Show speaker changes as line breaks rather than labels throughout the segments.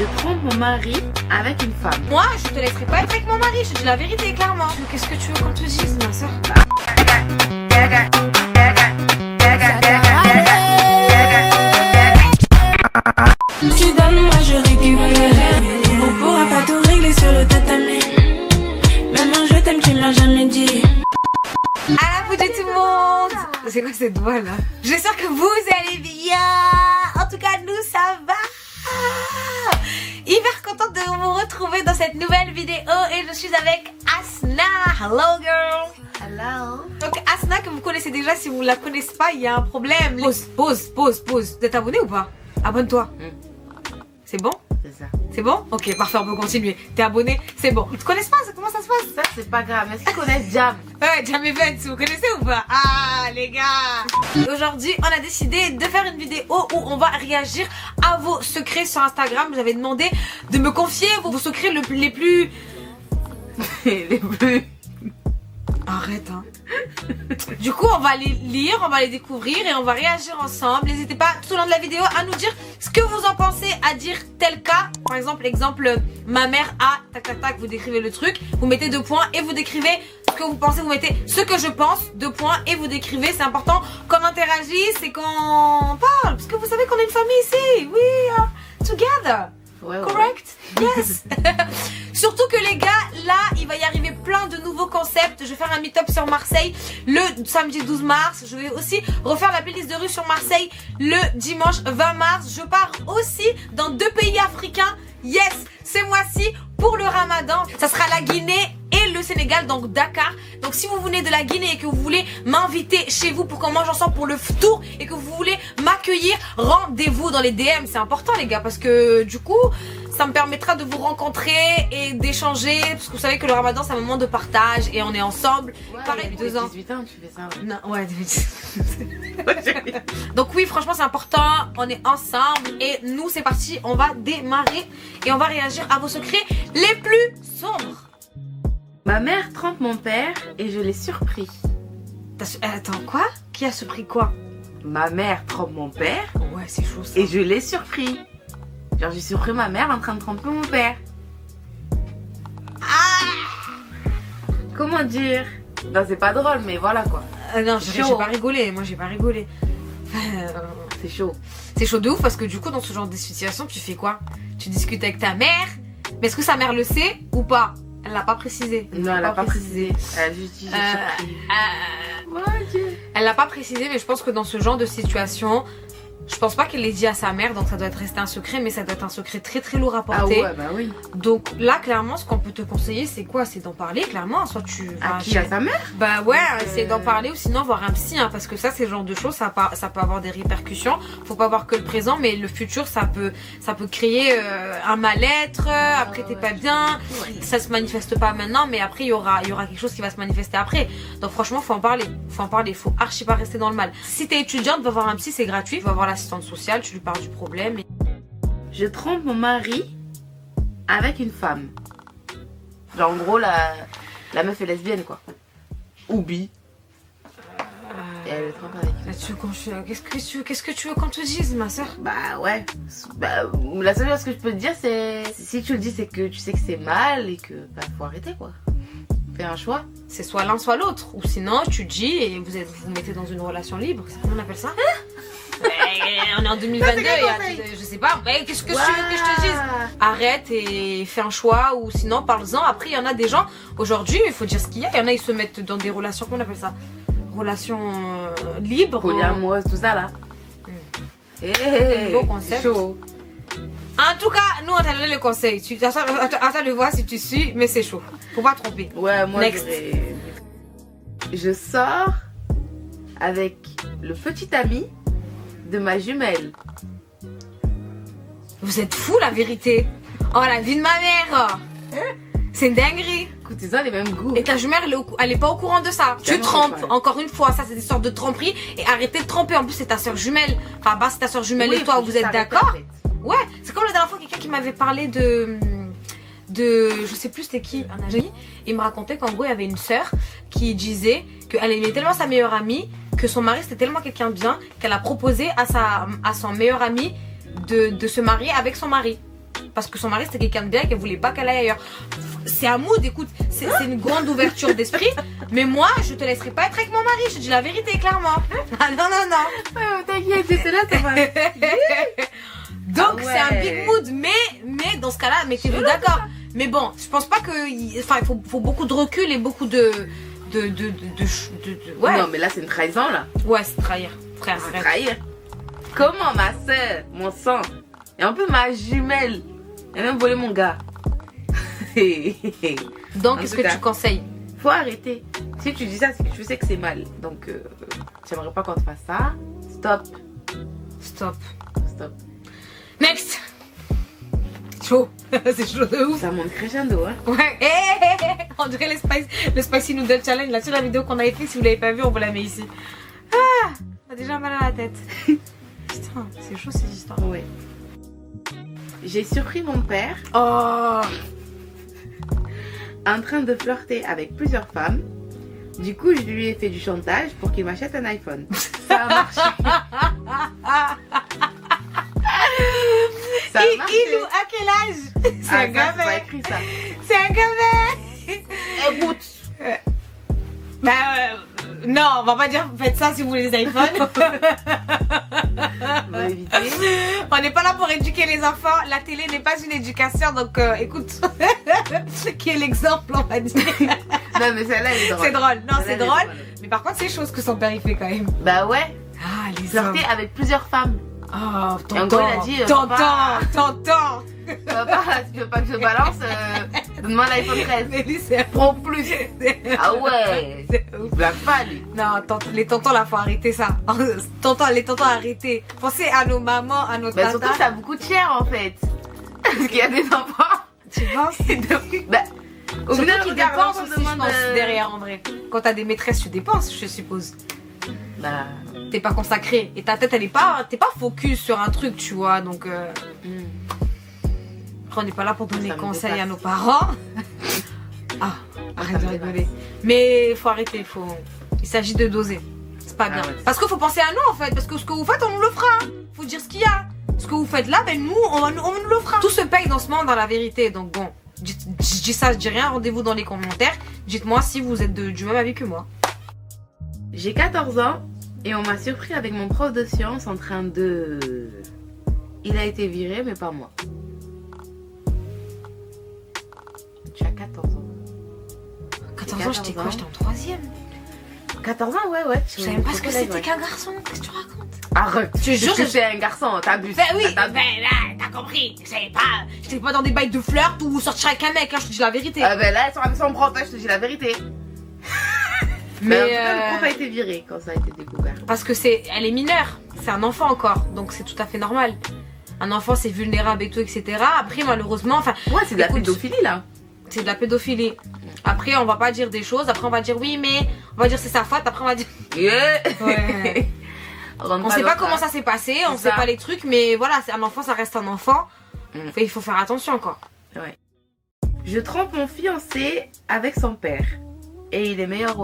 Je trompe mon mari avec une femme.
Moi, je te laisserai pas être avec mon mari, je te dis la vérité, clairement. Qu'est-ce que tu veux qu'on te dise, ma soeur?
Tu donnes, moi je récupère. On pourra pas tout régler sur le tatami. Même un je t'aime, tu me l'as jamais dit.
À la foot de tout le monde. C'est quoi cette voix là? J'espère que vous allez bien. En tout cas, nous ça va. Hyper contente de vous retrouver dans cette nouvelle vidéo. Et je suis avec Asna. Hello girl.
Hello.
Donc Asna que vous connaissez déjà, si vous la connaissez pas, il y a un problème. Pause. Vous êtes abonné ou pas? Abonne-toi. C'est bon?
C'est ça.
C'est bon? Ok, parfait, on peut continuer. T'es abonné, c'est bon. Ils te connaissent pas? Comment ça se passe?
Ça c'est pas grave. Est-ce qu'ils connaissent Jam?
Ouais, Jam Events, vous connaissez ou pas? Ah, les gars! Aujourd'hui, on a décidé de faire une vidéo où on va réagir à vos secrets sur Instagram. Vous avez demandé de me confier vos secrets les plus...
Les plus...
Arrête, hein. Du coup, on va les lire, on va les découvrir et on va réagir ensemble. N'hésitez pas tout au long de la vidéo à nous dire ce que vous en pensez, à dire tel cas. Par exemple, ma mère a, tac tac tac, vous décrivez le truc, vous mettez 2 points et vous décrivez ce que vous pensez, vous mettez ce que je pense, 2 points et vous décrivez. C'est important qu'on interagisse et qu'on parle, parce que vous savez qu'on est une famille ici. We are together.
Ouais.
Correct? Yes. Surtout que les gars, là, il va y arriver plein de nouveaux concepts. Je vais faire un meet-up sur Marseille le samedi 12 mars. Je vais aussi refaire la playlist de rue sur Marseille le dimanche 20 mars. Je pars aussi dans 2 pays africains. Yes, ce mois-ci pour le Ramadan. Ça sera la Guinée et le Sénégal, donc Dakar. Donc si vous venez de la Guinée et que vous voulez m'inviter chez vous pour qu'on mange ensemble pour le tour et que vous voulez m'accueillir, rendez-vous dans les DM. C'est important les gars, parce que du coup ça me permettra de vous rencontrer et d'échanger, parce que vous savez que le Ramadan c'est un moment de partage et on est ensemble.
Ouais,
pareil, 2 ans.
18 ans, tu fais ça. Ouais.
Non, ouais, donc oui, franchement c'est important, on est ensemble et nous c'est parti, on va démarrer et on va réagir à vos secrets les plus sombres.
Ma mère trompe mon père et je l'ai surpris.
Attends, quoi? Qui a surpris quoi?
Ma mère trompe mon père
Ouais, c'est chaud ça.
et je l'ai surpris. Genre j'ai surpris ma mère en train de tromper mon père. Comment dire? Non, c'est pas drôle, mais voilà quoi.
Non,
C'est
j'ai
chaud.
pas rigolé, moi j'ai pas rigolé.
C'est chaud.
C'est chaud de ouf parce que du coup dans ce genre de situation tu fais quoi? Tu discutes avec ta mère, mais est-ce que sa mère le sait ou pas? Elle l'a pas précisé.
Non, elle a pas précisé. Elle a juste dit j'ai surpris. Mon Dieu.
Elle l'a pas précisé, mais je pense que dans ce genre de situation, je pense pas qu'elle l'ait dit à sa mère, donc ça doit être resté un secret, mais ça doit être un secret très très lourd à
Ah
porter.
ouais, bah oui.
Donc là, clairement, ce qu'on peut te conseiller, c'est quoi? C'est d'en parler, clairement. Soit tu vas
À qui? À sa mère?
Bah ouais, c'est d'en parler ou sinon voir un psy, hein, parce que ça, c'est le genre de choses, ça peut avoir des répercussions. Faut pas voir que le présent, mais le futur, ça peut créer un mal-être. Après, t'es pas bien.
Ouais.
Ça se manifeste pas maintenant, mais après, il y aura quelque chose qui va se manifester après. Donc franchement, faut en parler. Faut archi pas rester dans le mal. Si t'es étudiante, va voir un psy, c'est gratuit. Va voir l'assistante sociale, tu lui parles du problème. Et...
Je trompe mon mari avec une femme. Genre en gros la meuf est lesbienne quoi. Ou bi. Et elle le trompe avec une.
Qu'est-ce que tu veux qu'on te dise, ma soeur?
Bah ouais. Bah, la seule chose que je peux te dire c'est si tu le dis c'est que tu sais que c'est mal et que bah faut arrêter quoi. Fais un choix.
C'est soit l'un soit l'autre, ou sinon tu dis et vous mettez dans une relation libre. C'est comment on appelle ça? On est en 2022, je sais pas. Mais qu'est-ce que tu veux que je te dise? Arrête et fais un choix, ou sinon parle-en. Après, il y en a des gens, aujourd'hui, il faut dire ce qu'il y a. Il y en a, ils se mettent dans des relations, comment on appelle ça? Relations libres.
Polyamoreuse, tout ça là.
Nouveau concept.
Chaud.
En tout cas, nous on t'a donné le conseil. Attends de voir si tu suis, mais c'est chaud. Faut pas tromper.
Ouais, moi
Next.
Je sors avec le petit ami de ma jumelle.
Vous êtes fous, la vérité. Oh, la vie de ma mère. C'est une dinguerie.
Écoute, ils ont les mêmes goûts.
Et ta jumelle, elle est pas au courant de ça. Tu
Tellement
trompes,
pas.
encore une fois, ça c'est des sortes de tromperies. Et arrêtez de tromper, en plus c'est ta soeur jumelle. Enfin, bah c'est ta soeur jumelle
Oui,
et toi,
faut
vous
juste
êtes
arrêter,
d'accord?
en fait.
Ouais, c'est comme la dernière fois quelqu'un qui m'avait parlé de je sais plus c'était qui, un ami. Il me racontait qu'en gros il y avait une sœur qui disait qu'elle aimait tellement sa meilleure amie que son mari c'était tellement quelqu'un de bien qu'elle a proposé à son meilleur ami de se marier avec son mari. parce que son mari c'était quelqu'un de bien et qu'elle voulait pas qu'elle aille ailleurs. C'est un mood, écoute, c'est une grande ouverture d'esprit. Mais moi, je te laisserai pas être avec mon mari, je te dis la vérité, clairement. Ah non, non, non.
T'inquiète, c'est là, ça va.
Donc
Ah ouais.
c'est un big mood, mais dans ce cas-là, mettez-vous d'accord. Mais bon, je pense pas que, enfin, il faut beaucoup de recul et beaucoup ouais.
Non, mais là, c'est une trahison, là.
Ouais, c'est trahir, frère.
C'est
Arrête.
trahir. Comment ma soeur, mon sang, et un peu ma jumelle, elle a même volé mon gars.
Donc,
En
qu'est-ce
tout
que
cas.
tu conseilles?
Faut arrêter. Si tu dis ça, c'est que tu sais que c'est mal. Donc, j'aimerais pas qu'on te fasse ça. Stop.
Stop.
Stop.
Next. Chaud. C'est chaud de ouf.
Ça monte crescendo, hein.
Ouais. On dirait le Spicy Noodle Challenge. Là, sur la vidéo qu'on avait fait, si vous l'avez pas vu, on vous la met ici. Ah, on a déjà mal à la tête. Putain, c'est chaud ces histoires.
Ouais. J'ai surpris mon père
Oh.
en train de flirter avec plusieurs femmes. Du coup, je lui ai fait du chantage pour qu'il m'achète un iPhone. Ça a marché. Ça a marché.
Ilou, à quel âge? C'est un
Ah, ça, c'est pas
gamin.
écrit ça.
C'est un gamin.
Écoute.
Bah, non, on va pas dire faites ça si vous voulez des iPhones.
On va éviter.
On n'est pas là pour éduquer les enfants. La télé n'est pas une éducation, donc écoute. Qui est l'exemple, on va dire.
Non, mais celle-là, elle est drôle.
C'est drôle. Non,
Celle-là,
c'est
elle est
drôle. Mais par contre, c'est chose que son père il fait quand même.
Bah ouais.
Ah, les hommes.
Flirter avec plusieurs femmes.
Oh,
Et en gros, il a dit, papa.
t'entends.
Papa, si tu veux pas que je balance, donne-moi l'iPhone 13.
Mais lui, c'est
Prends plus. Ah ouais.
c'est ouf.
Il blague pas, lui.
Non, les tontons là, faut arrêter ça. Les tontons, arrêtez. Pensez à nos mamans, à nos
Bah,
tatas.
surtout, ça coûte beaucoup cher en fait. Parce qu'il y a des enfants.
Tu penses?
Bah, au
Surtout
final,
qu'ils
regarde,
dépensent
on
aussi,
demande,
je pense, derrière en vrai. Quand t'as des maîtresses, tu dépenses, je suppose.
Bah.
T'es pas consacré. Et ta tête, elle est pas. T'es pas focus sur un truc, tu vois. Donc, après, on n'est pas là pour donner
Ça me
conseils à
dépasse.
nos parents. Ah, arrête de
me
rigoler. Mais faut arrêter, il s'agit de doser. C'est pas bien.
Ah ouais.
Parce qu'il faut penser à nous en fait. Parce que ce que vous faites, on nous le fera. Faut dire ce qu'il y a. Ce que vous faites là, ben nous, on nous le fera. Tout se paye dans ce monde, dans la vérité. Donc bon, je dis ça, je dis rien. Rendez-vous dans les commentaires. Dites-moi si vous êtes du même avis que moi.
J'ai 14 ans et on m'a surpris avec mon prof de sciences en train de. Il a été viré, mais pas moi. Tu as 14 ans.
14 ans, j'étais quoi? J'étais en 3ème.
14 ans, ouais.
Je savais même pas ce que c'était qu'un garçon. Qu'est-ce que tu racontes?
Arrête.
Je jure
que
que
c'est un garçon, t'abuses.
Ben oui,
T'abuses.
ben là, t'as compris. J'étais pas dans des bails de flirt ou sortir avec un mec, là, je te dis la vérité.
Ben là, avec son prof, je te dis la vérité. Mais en tout cas, le prof a été viré quand ça a été découvert.
Parce que elle est mineure, c'est un enfant encore, donc c'est tout à fait normal. Un enfant, c'est vulnérable et tout, etc. Après, malheureusement, enfin,
Ouais, c'est de la
écoute,
pédophilie là.
c'est de la pédophilie. Après, on va pas dire des choses, après on va dire oui, mais on va dire c'est sa faute, après on va dire...
Yeah.
Ouais. On sait pas comment ça s'est passé, on
C'est
sait
ça.
pas les trucs, mais voilà, c'est un enfant, ça reste un enfant.
Mm.
Il faut faire attention quoi.
Ouais. Je trompe mon fiancé avec son père. Et il est meilleur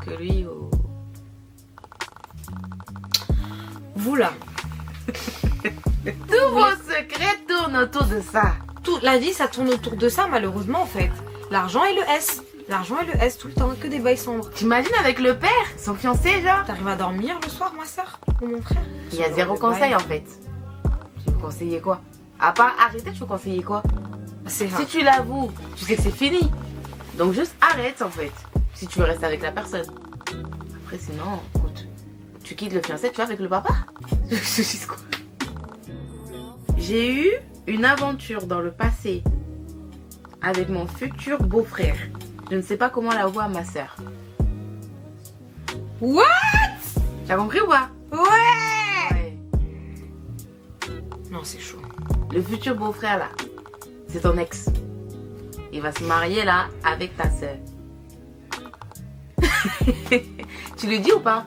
que lui au...
Vous là,
Tous vos secrets tournent autour de ça.
la vie ça tourne autour de ça malheureusement en fait. L'argent et le S. L'argent et le S tout le temps, que des bails sombres.
T'imagines avec le père, son fiancé genre.
T'arrives à dormir le soir, ma soeur ou mon frère?
Il y a zéro conseil en fait. Tu veux conseiller quoi? À part arrêter, tu veux conseiller quoi?
C'est
Si tu l'avoues, tu sais que c'est fini. Donc juste arrête en fait. Si tu veux rester avec la personne. Après sinon, écoute, tu quittes le fiancé, tu vas avec le papa. Je dis quoi? J'ai eu une aventure dans le passé avec mon futur beau-frère. Je ne sais pas comment la voir ma soeur.
What?
T'as compris ou pas?
Ouais. Non, c'est chaud.
Le futur beau-frère là, c'est ton ex. Il va se marier là avec ta soeur. Tu lui dis ou pas?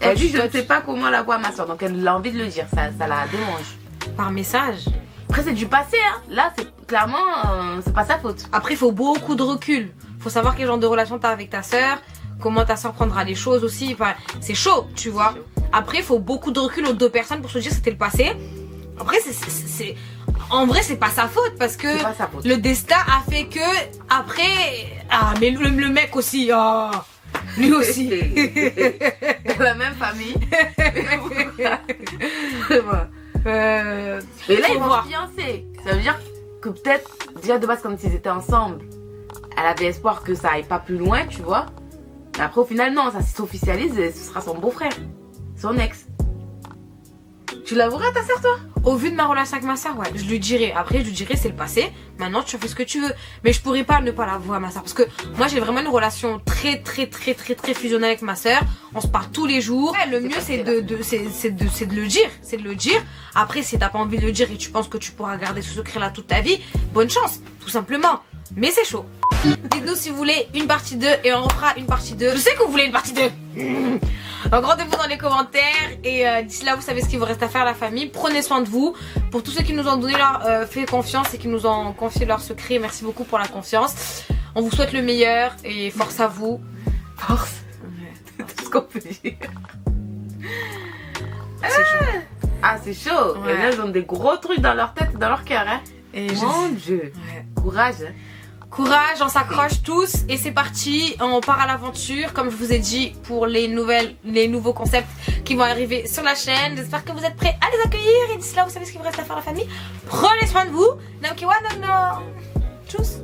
Elle dit je ne sais pas comment la voir ma soeur, donc elle a envie de le dire, ça la dérange.
Par message.
Après c'est du passé hein. Là c'est clairement c'est pas sa faute.
Après, il faut beaucoup de recul. Faut savoir quel genre de relation t'as avec ta soeur, comment ta soeur prendra les choses aussi. Enfin, c'est chaud, tu vois. Après, il faut beaucoup de recul aux deux personnes pour se dire que c'était le passé. Après, en vrai, c'est pas sa faute parce que
C'est pas sa faute.
le destin a fait que après. Ah, mais le mec aussi. Ah, lui aussi.
Dans la même famille. Vraiment. Mais là,
faut
ils vont
voir.
se fiancer. Ça veut dire que peut-être, déjà de base, quand ils étaient ensemble, elle avait espoir que ça aille pas plus loin, tu vois. Mais après, au final, non, ça s'officialise et ce sera son beau-frère. Son ex. Tu l'avoueras à ta soeur, toi?
Au vu de ma relation avec ma soeur, ouais, je lui dirai. Après, je lui dirai, c'est le passé. Maintenant, tu fais ce que tu veux. Mais je pourrais pas ne pas l'avouer à ma soeur. Parce que moi, j'ai vraiment une relation très fusionnelle avec ma soeur. On se parle tous les jours. Ouais, le mieux, c'est de le dire. C'est de le dire. Après, si t'as pas envie de le dire et tu penses que tu pourras garder ce secret-là toute ta vie, bonne chance, tout simplement. Mais c'est chaud. Dites-nous si vous voulez une partie 2 et on refera une partie 2. Je sais que vous voulez une partie 2. Donc rendez-vous dans les commentaires et d'ici là vous savez ce qu'il vous reste à faire la famille. Prenez soin de vous. Pour tous ceux qui nous ont donné leur fait confiance et qui nous ont confié leur secret, merci beaucoup pour la confiance. On vous souhaite le meilleur et force à vous.
Force. C'est tout ce qu'on peut dire.
C'est chaud.
Ah, c'est chaud.
Ouais.
Et là, ils ont des gros trucs dans leur tête et dans leur cœur, hein.
Et
Mon Dieu.
Ouais.
Courage, hein.
Courage, on s'accroche tous et c'est parti, on part à l'aventure comme je vous ai dit pour les nouveaux concepts qui vont arriver sur la chaîne. J'espère que vous êtes prêts à les accueillir et d'ici là vous savez ce qu'il vous reste à faire la famille. Prenez soin de vous. Tchuss.